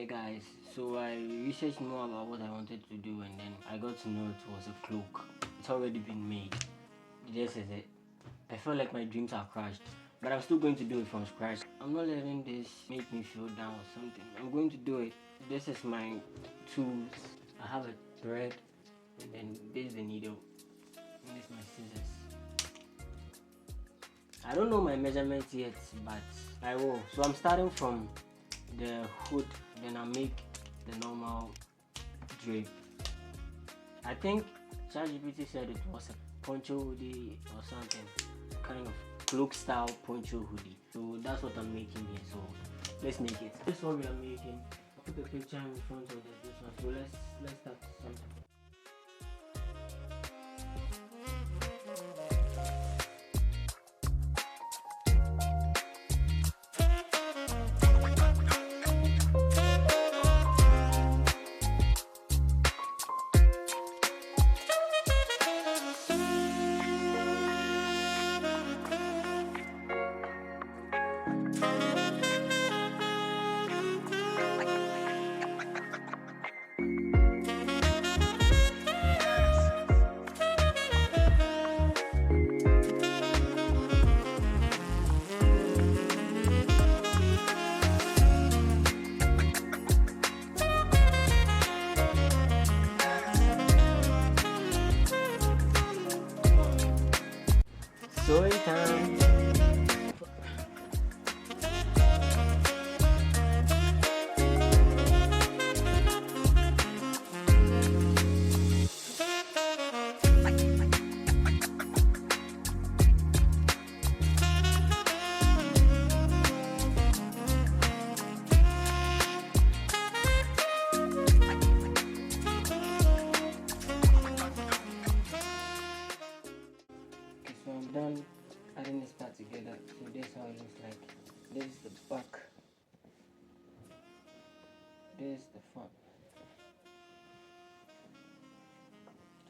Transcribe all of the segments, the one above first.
guys, so I researched more about what I wanted to do, and then I got to know it was a cloak. It's already been made. This is it. I feel like my dreams are crushed, but I'm still going to do it from scratch. I'm not letting this make me feel down or something. I'm going to do it. This is my tools. I have a thread, and then this is the needle, and this is my scissors. I don't know my measurements yet, but I will. So I'm starting from the hood, then I make the normal drape. I think ChatGPT said it was a poncho hoodie or something, kind of cloak style poncho hoodie. So that's what I'm making here. So let's make it. This is what we are making. I'll put the picture in front of this one. So let's start something. Story time. So I'm done adding this part together. So this is how it looks like. This is the back. This is the front.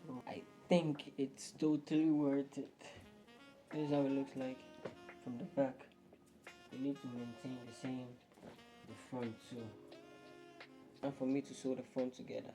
So I think it's totally worth it. This is how it looks like from the back. You need to maintain the front too. And for me to sew the front together.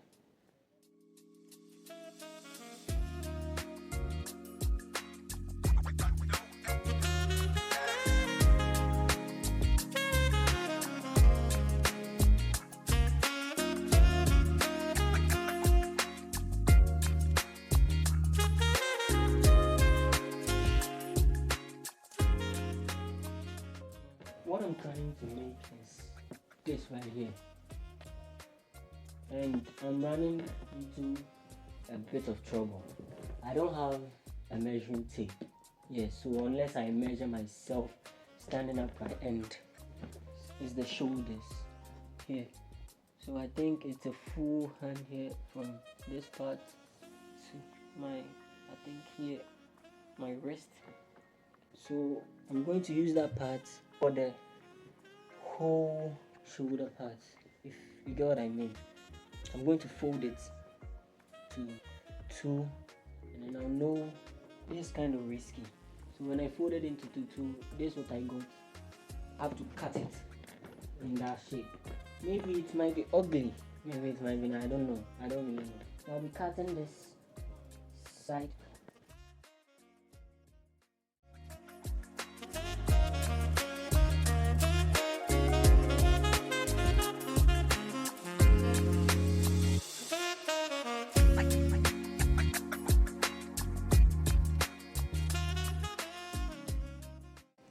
What I'm trying to make is this right here, and I'm running into a bit of trouble. I don't have a measuring tape. Yes, so unless I measure myself standing upright, and it's the shoulders here. So I think it's a full hand here from this part to my wrist. So I'm going to use that part for the whole shoulder part, if you get what I mean. I'm going to fold it to 2, and then I'll know this is kind of risky. So when I fold it into 2, this is what I got. I have to cut it in that shape. Maybe it might be ugly, maybe it might be not, I don't know. I don't really know. So I'll be cutting this side.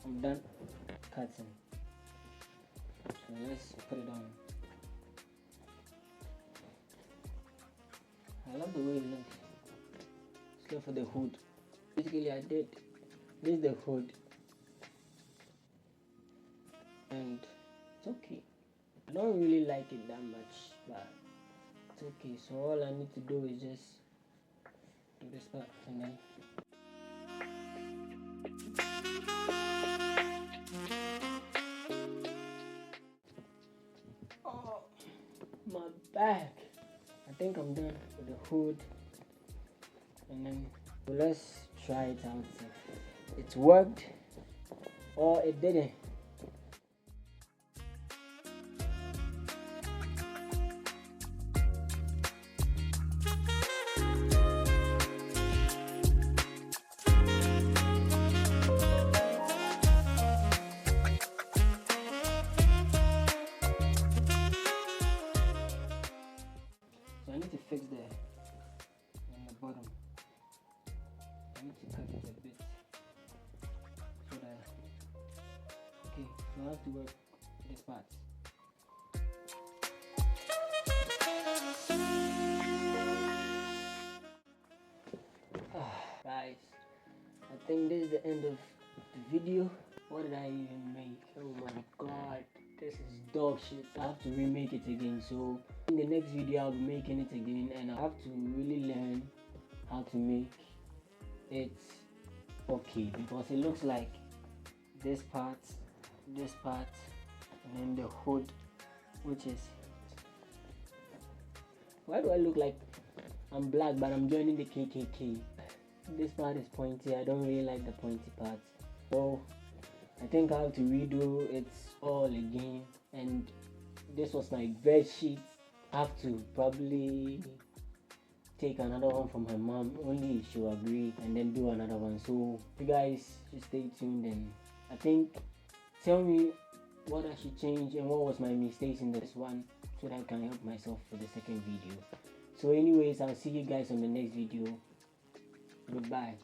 I'm done cutting. So let's put it on. I love the way it looks. Let's go for the hood. Basically I did this is the hood, and it's okay. I don't really like it that much, but it's okay. So all I need to do is just do this part, and then my back. I think I'm done with the hood, and then let's try it out. It worked or it didn't. fix there on the bottom. I need to cut it a bit so that, okay, so I have to work this part. Guys, I think this is the end of the video. What did I even make? Oh my god, this is dog shit. I have to remake it again. So in the next video I'll be making it again, and I have to really learn how to make it okay, because it looks like this part, and then the hood, which is, why do I look like I'm black but I'm joining the KKK? This part is pointy. I don't really like the pointy parts, so I think I have to redo it all again. And this was my bed sheet. I have to probably take another one from my mom, only if she'll agree, and then do another one. So you guys should stay tuned, and I think tell me what I should change and what was my mistakes in this one, so that I can help myself for the second video. So anyways, I'll see you guys on the next video. Goodbye.